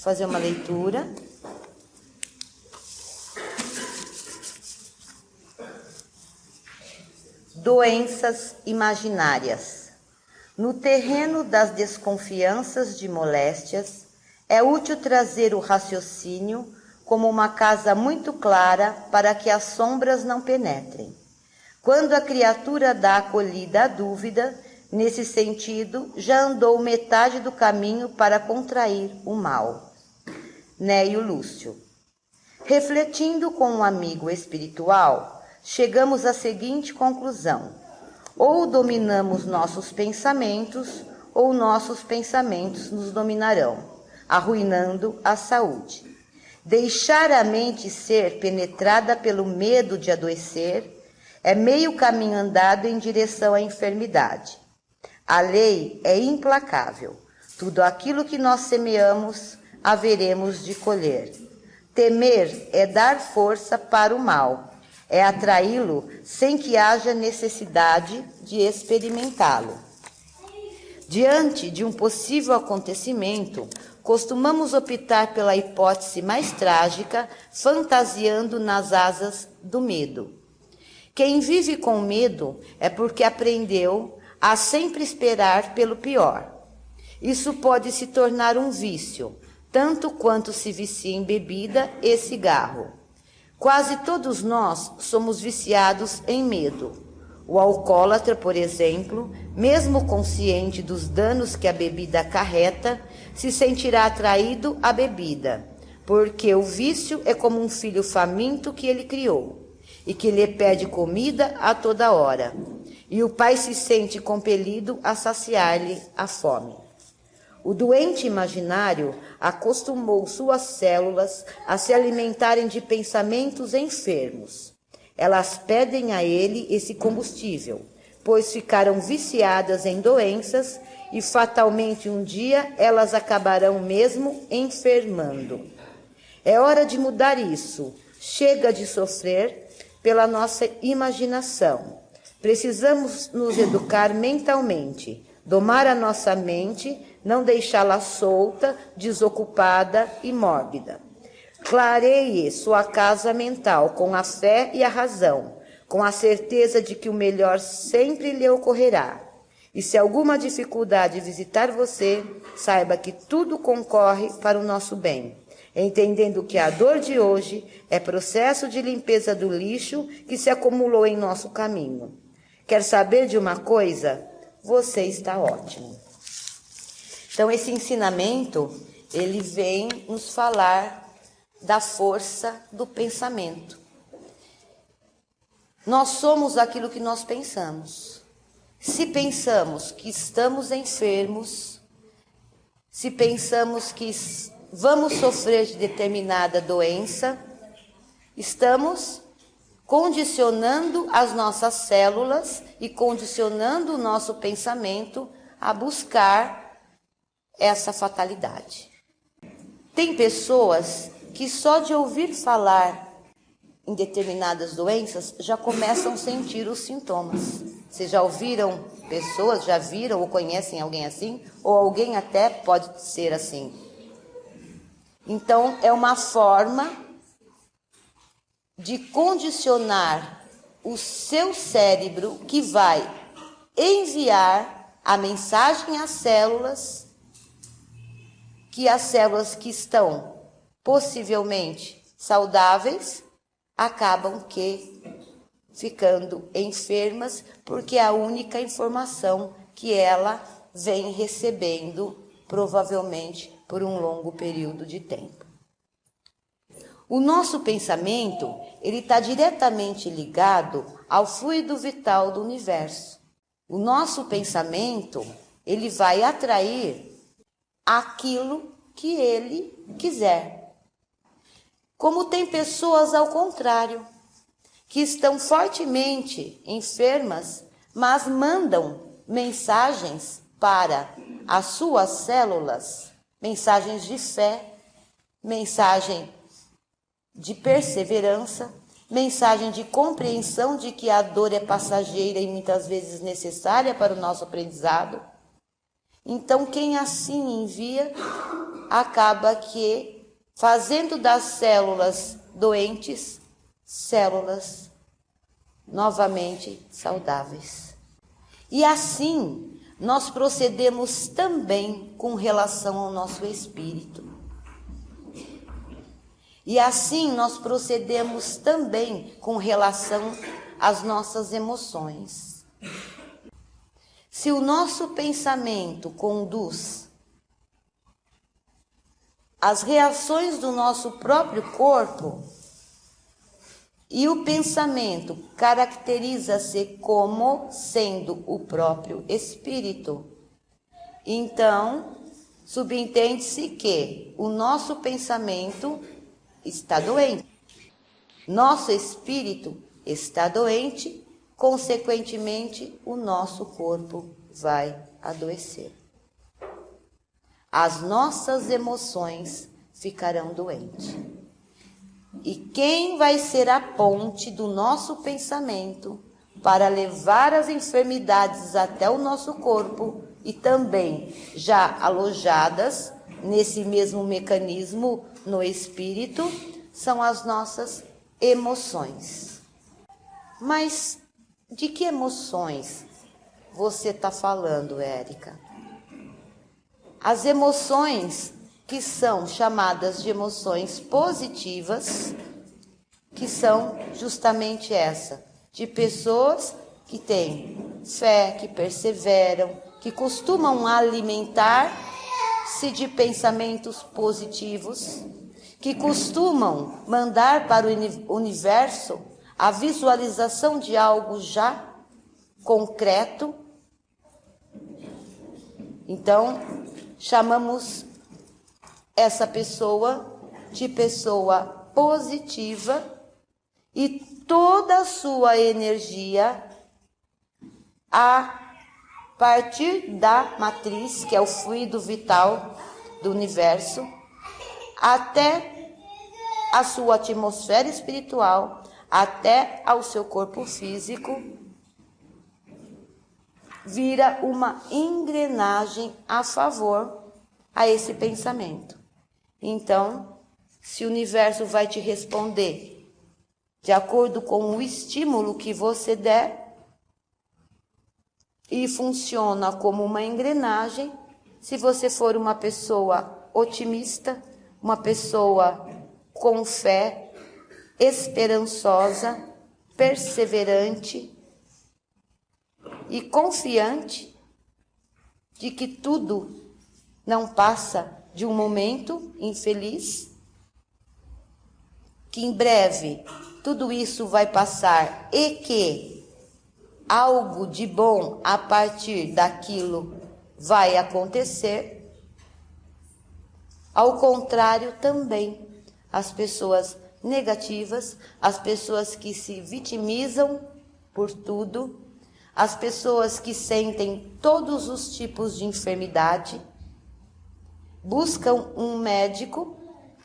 fazer uma leitura. Doenças imaginárias. No terreno das desconfianças de moléstias, é útil trazer o raciocínio como uma casa muito clara para que as sombras não penetrem. Quando a criatura dá acolhida à dúvida, nesse sentido, já andou metade do caminho para contrair o mal. Neio Lúcio. Refletindo com um amigo espiritual, chegamos à seguinte conclusão: ou dominamos nossos pensamentos, ou nossos pensamentos nos dominarão, arruinando a saúde. Deixar a mente ser penetrada pelo medo de adoecer é meio caminho andado em direção à enfermidade. A lei é implacável. Tudo aquilo que nós semeamos, haveremos de colher. Temer é dar força para o mal, é atraí-lo sem que haja necessidade de experimentá-lo. Diante de um possível acontecimento, costumamos optar pela hipótese mais trágica, fantasiando nas asas do medo. Quem vive com medo é porque aprendeu a sempre esperar pelo pior. Isso pode se tornar um vício, tanto quanto se vicia em bebida e cigarro. Quase todos nós somos viciados em medo. O alcoólatra, por exemplo, mesmo consciente dos danos que a bebida acarreta, se sentirá atraído à bebida, porque o vício é como um filho faminto que ele criou e que lhe pede comida a toda hora, e o pai se sente compelido a saciar-lhe a fome. O doente imaginário acostumou suas células a se alimentarem de pensamentos enfermos. Elas pedem a ele esse combustível, pois ficaram viciadas em doenças e fatalmente um dia elas acabarão mesmo enfermando. É hora de mudar isso. Chega de sofrer pela nossa imaginação. Precisamos nos educar mentalmente, domar a nossa mente, não deixá-la solta, desocupada e mórbida. Clareie sua casa mental com a fé e a razão, com a certeza de que o melhor sempre lhe ocorrerá. E se alguma dificuldade visitar você, saiba que tudo concorre para o nosso bem, entendendo que a dor de hoje é processo de limpeza do lixo que se acumulou em nosso caminho. Quer saber de uma coisa? Você está ótimo. Então, esse ensinamento, ele vem nos falar da força do pensamento. Nós somos aquilo que nós pensamos. Se pensamos que estamos enfermos, se pensamos que vamos sofrer de determinada doença, estamos condicionando as nossas células e condicionando o nosso pensamento a buscar essa fatalidade. Tem pessoas que só de ouvir falar em determinadas doenças já começam a sentir os sintomas. Vocês já ouviram pessoas, já viram ou conhecem alguém assim? Ou alguém até pode ser assim. Então, é uma forma de condicionar o seu cérebro que vai enviar a mensagem às células, que as células que estão possivelmente saudáveis acabam ficando enfermas, porque é a única informação que ela vem recebendo, provavelmente por um longo período de tempo. O nosso pensamento, ele está diretamente ligado ao fluido vital do universo. O nosso pensamento, ele vai atrair aquilo que ele quiser. Como tem pessoas ao contrário, que estão fortemente enfermas, mas mandam mensagens para as suas células, mensagens de fé, mensagem de perseverança, mensagem de compreensão de que a dor é passageira e muitas vezes necessária para o nosso aprendizado. Então, quem assim envia acaba que fazendo das células doentes, células novamente saudáveis. E assim, nós procedemos também com relação ao nosso espírito. E assim, nós procedemos também com relação às nossas emoções. Se o nosso pensamento conduz as reações do nosso próprio corpo, e o pensamento caracteriza-se como sendo o próprio espírito, então subentende-se que o nosso pensamento está doente, nosso espírito está doente, consequentemente o nosso corpo vai adoecer. As nossas emoções ficarão doentes. E quem vai ser a ponte do nosso pensamento para levar as enfermidades até o nosso corpo e também já alojadas nesse mesmo mecanismo no espírito, são as nossas emoções. Mas de que emoções você está falando, Érica? As emoções que são chamadas de emoções positivas, que são justamente essa, de pessoas que têm fé, que perseveram, que costumam alimentar-se de pensamentos positivos, que costumam mandar para o universo a visualização de algo já concreto. Então, chamamos essa pessoa de pessoa positiva e toda a sua energia a partir da matriz, que é o fluido vital do universo, até a sua atmosfera espiritual, até ao seu corpo físico, vira uma engrenagem a favor a esse pensamento. Então, se o universo vai te responder de acordo com o estímulo que você der, e funciona como uma engrenagem, se você for uma pessoa otimista, uma pessoa com fé, esperançosa, perseverante e confiante de que tudo não passa de um momento infeliz, que em breve tudo isso vai passar e que algo de bom a partir daquilo vai acontecer. Ao contrário também, as pessoas negativas, as pessoas que se vitimizam por tudo, as pessoas que sentem todos os tipos de enfermidade, buscam um médico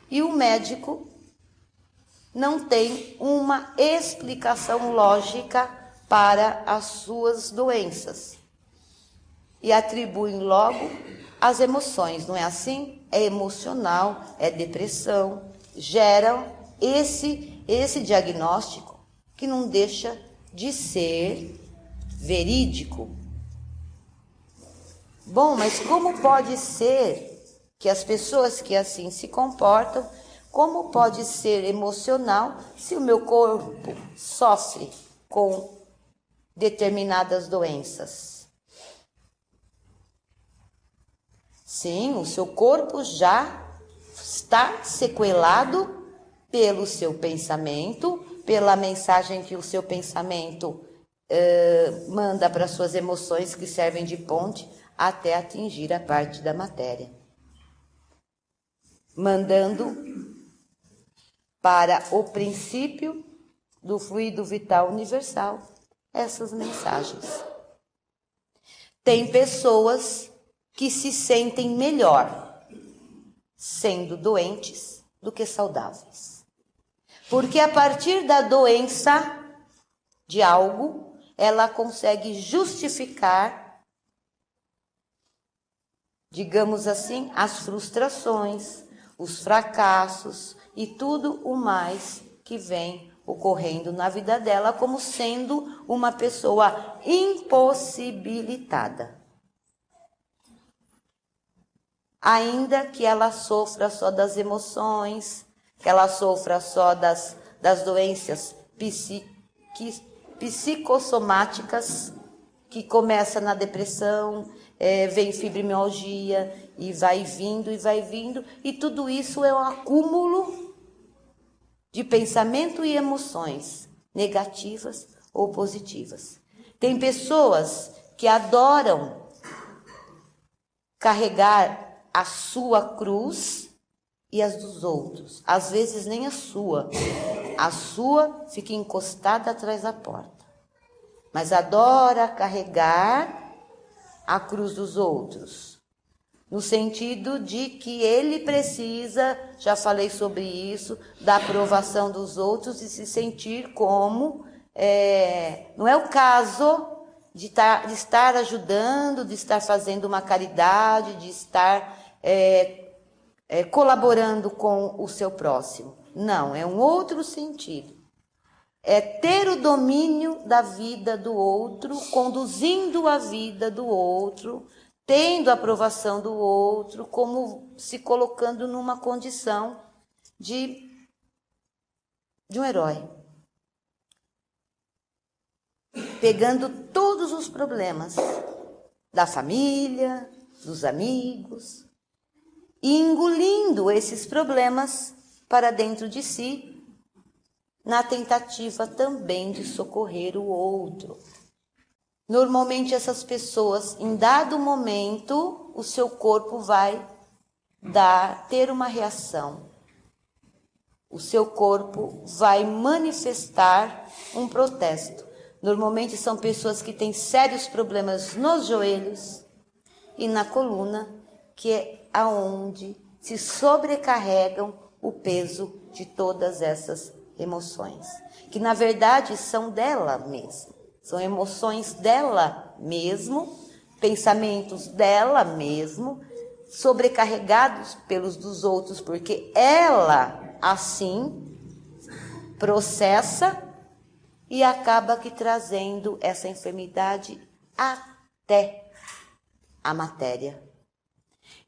e o médico não tem uma explicação lógica para as suas doenças e atribuem logo as emoções, não é assim? É emocional, é depressão, geram esse diagnóstico que não deixa de ser verídico. Bom, mas como pode ser que as pessoas que assim se comportam, como pode ser emocional se o meu corpo sofre com determinadas doenças? Sim, o seu corpo já está sequelado pelo seu pensamento, pela mensagem que o seu pensamento manda para suas emoções, que servem de ponte até atingir a parte da matéria, mandando para o princípio do fluido vital universal essas mensagens. Tem pessoas que se sentem melhor sendo doentes do que saudáveis, porque a partir da doença de algo, ela consegue justificar digamos assim, as frustrações, os fracassos e tudo o mais que vem ocorrendo na vida dela como sendo uma pessoa impossibilitada. Ainda que ela sofra só das emoções, que ela sofra só das doenças psicossomáticas, que começa na depressão, vem fibromialgia, e vai vindo, e tudo isso é um acúmulo de pensamento e emoções negativas ou positivas. Tem pessoas que adoram carregar a sua cruz e as dos outros. Às vezes nem a sua. A sua fica encostada atrás da porta. Mas adora carregar a cruz dos outros. No sentido de que ele precisa, já falei sobre isso, da aprovação dos outros e se sentir como... não é o caso de estar ajudando, de estar fazendo uma caridade, de estar colaborando com o seu próximo. Não, é um outro sentido. É ter o domínio da vida do outro, conduzindo a vida do outro, tendo a aprovação do outro, como se colocando numa condição de um herói. Pegando todos os problemas da família, dos amigos, e engolindo esses problemas para dentro de si, na tentativa também de socorrer o outro. Normalmente essas pessoas, em dado momento, o seu corpo vai ter uma reação. O seu corpo vai manifestar um protesto. Normalmente são pessoas que têm sérios problemas nos joelhos e na coluna, que é aonde se sobrecarregam o peso de todas essas emoções, que na verdade são dela mesma, são emoções dela mesmo, pensamentos dela mesmo, sobrecarregados pelos dos outros, porque ela assim processa e acaba que trazendo essa enfermidade até a matéria.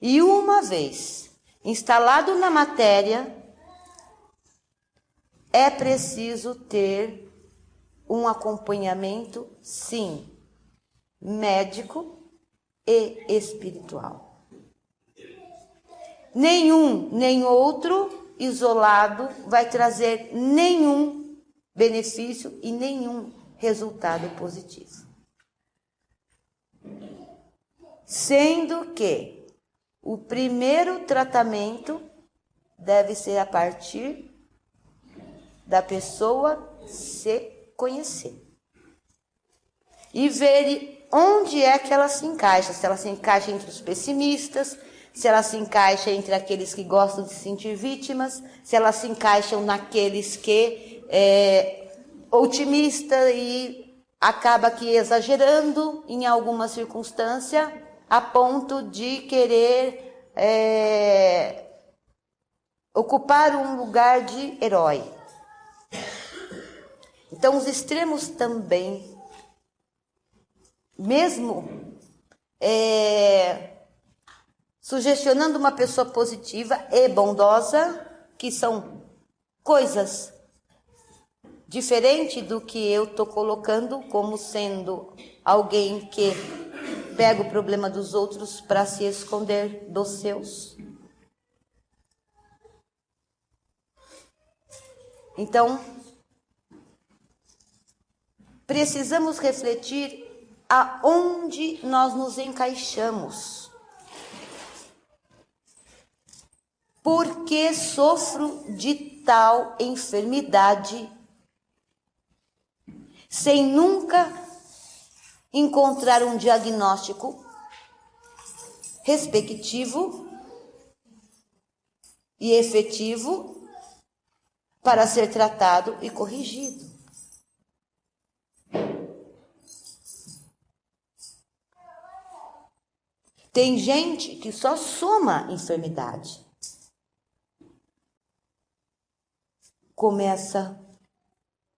E uma vez instalado na matéria, é preciso ter um acompanhamento, sim, médico e espiritual. Nenhum nem outro isolado vai trazer nenhum benefício e nenhum resultado positivo. Sendo que o primeiro tratamento deve ser a partir da pessoa se conhecer e ver onde é que ela se encaixa, se ela se encaixa entre os pessimistas, se ela se encaixa entre aqueles que gostam de se sentir vítimas, se ela se encaixam naqueles que otimista e acaba que exagerando em alguma circunstância a ponto de querer ocupar um lugar de herói. Então, os extremos também, mesmo sugestionando uma pessoa positiva e bondosa, que são coisas diferentes do que eu estou colocando como sendo alguém que pega o problema dos outros para se esconder dos seus. Então, precisamos refletir aonde nós nos encaixamos. Por que sofro de tal enfermidade sem nunca encontrar um diagnóstico respectivo e efetivo para ser tratado e corrigido? Tem gente que só soma enfermidade. Começa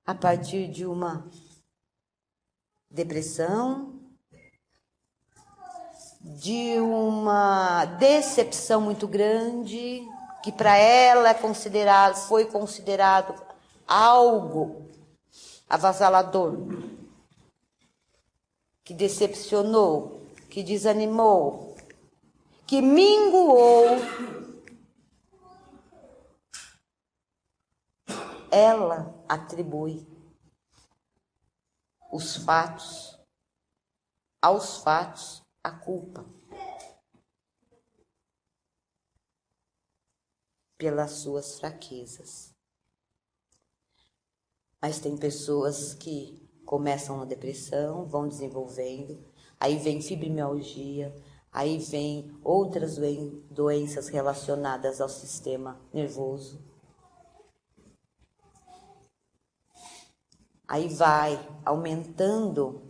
a partir de uma depressão, de uma decepção muito grande, que para ela foi considerado algo avassalador, que decepcionou, que desanimou, que minguou. Ela atribui aos fatos a culpa pelas suas fraquezas. Mas tem pessoas que começam na depressão, vão desenvolvendo, aí vem fibromialgia, aí vem outras doenças relacionadas ao sistema nervoso. Aí vai aumentando,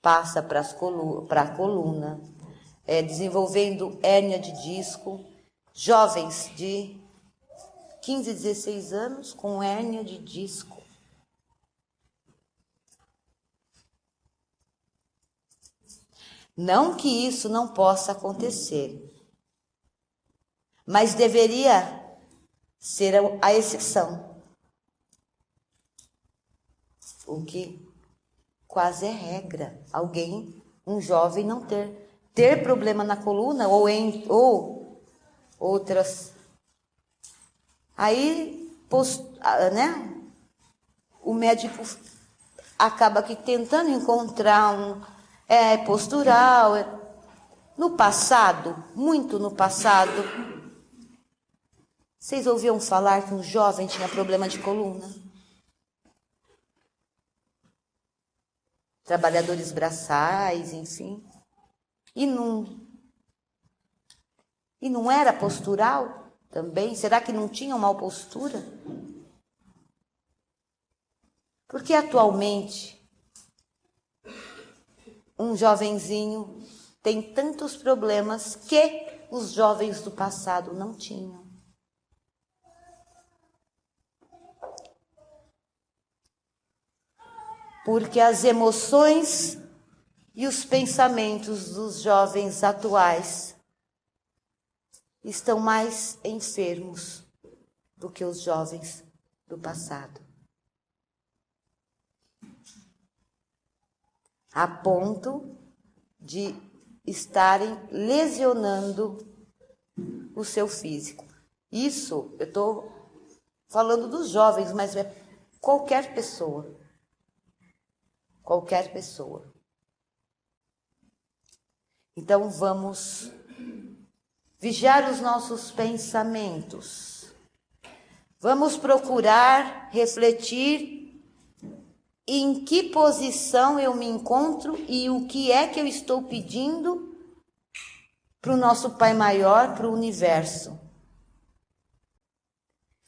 passa para a coluna, desenvolvendo hérnia de disco, jovens de 15, 16 anos com hérnia de disco. Não que isso não possa acontecer, mas deveria ser a exceção. O que quase é regra. Um jovem não ter problema na coluna ou outras. Aí, né? O médico acaba aqui tentando encontrar postural. No passado, muito no passado, vocês ouviam falar que um jovem tinha problema de coluna? Trabalhadores braçais, enfim. E não era postural também? Será que não tinha uma postura? Porque atualmente um jovenzinho tem tantos problemas que os jovens do passado não tinham. Porque as emoções e os pensamentos dos jovens atuais estão mais enfermos do que os jovens do passado. A ponto de estarem lesionando o seu físico. Isso, eu estou falando dos jovens, mas é qualquer pessoa. Qualquer pessoa. Então vamos vigiar os nossos pensamentos. Vamos procurar refletir em que posição eu me encontro e o que é que eu estou pedindo para o nosso Pai Maior, para o universo.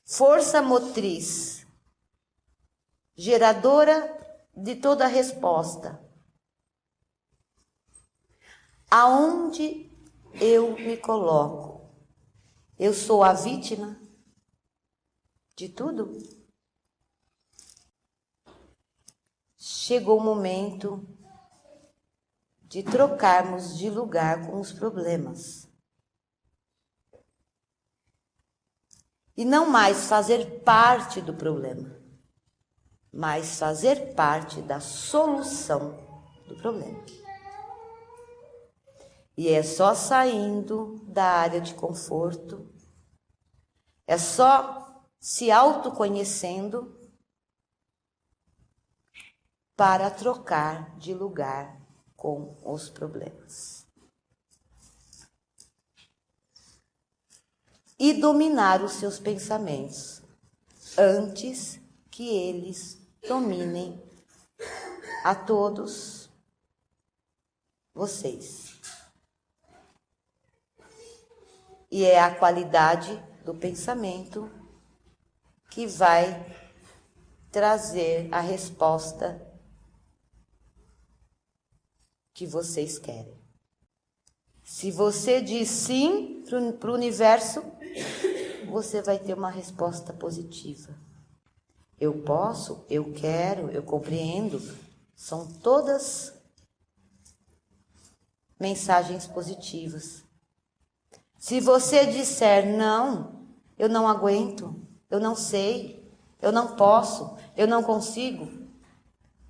Força motriz, geradora de toda a resposta. Aonde eu me coloco? Eu sou a vítima de tudo? Chegou o momento de trocarmos de lugar com os problemas. E não mais fazer parte do problema, mas fazer parte da solução do problema. E é só saindo da área de conforto, é só se autoconhecendo para trocar de lugar com os problemas. E dominar os seus pensamentos antes que eles dominem a todos vocês. E é a qualidade do pensamento que vai trazer a resposta que vocês querem. Se você diz sim para o universo, você vai ter uma resposta positiva. Eu posso, eu quero, eu compreendo. São todas mensagens positivas. Se você disser não, eu não aguento, eu não sei, eu não posso, eu não consigo,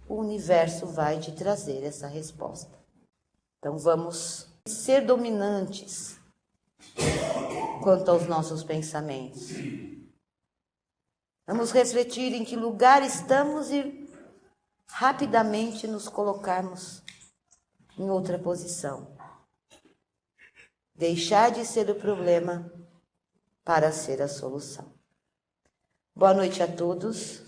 o universo vai te trazer essa resposta. Então vamos ser dominantes quanto aos nossos pensamentos. Vamos refletir em que lugar estamos e rapidamente nos colocarmos em outra posição. Deixar de ser o problema para ser a solução. Boa noite a todos.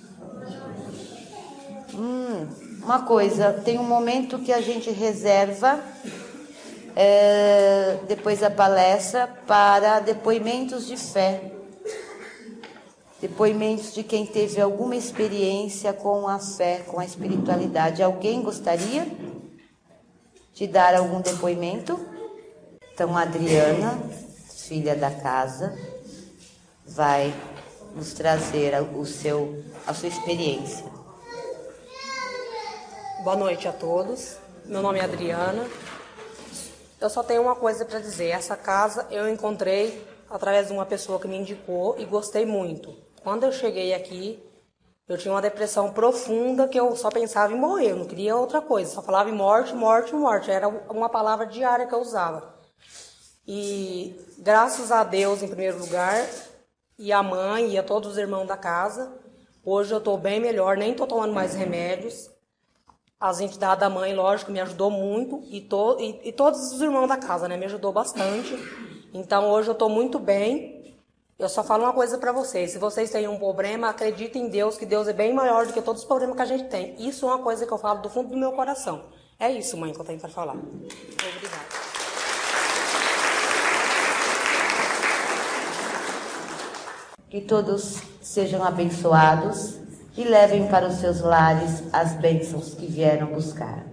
Uma coisa, tem um momento que a gente reserva depois da palestra para depoimentos de fé. Depoimentos de quem teve alguma experiência com a fé, com a espiritualidade. Alguém gostaria de dar algum depoimento? Então, a Adriana, filha da casa, vai nos trazer a sua experiência. Boa noite a todos. Meu nome é Adriana. Eu só tenho uma coisa para dizer. Essa casa eu encontrei através de uma pessoa que me indicou e gostei muito. Quando eu cheguei aqui, eu tinha uma depressão profunda que eu só pensava em morrer. Eu não queria outra coisa. Só falava em morte, morte, morte. Era uma palavra diária que eu usava. E graças a Deus, em primeiro lugar, e a mãe e a todos os irmãos da casa, hoje eu estou bem melhor, nem estou tomando mais remédios. As entidades da mãe, lógico, me ajudou muito e todos os irmãos da casa, né, me ajudou bastante. Então hoje eu estou muito bem. Eu só falo uma coisa para vocês: se vocês têm um problema, acreditem em Deus, que Deus é bem maior do que todos os problemas que a gente tem. Isso é uma coisa que eu falo do fundo do meu coração. É isso, mãe, que eu tenho para falar. Obrigada. Que todos sejam abençoados e levem para os seus lares as bênçãos que vieram buscar.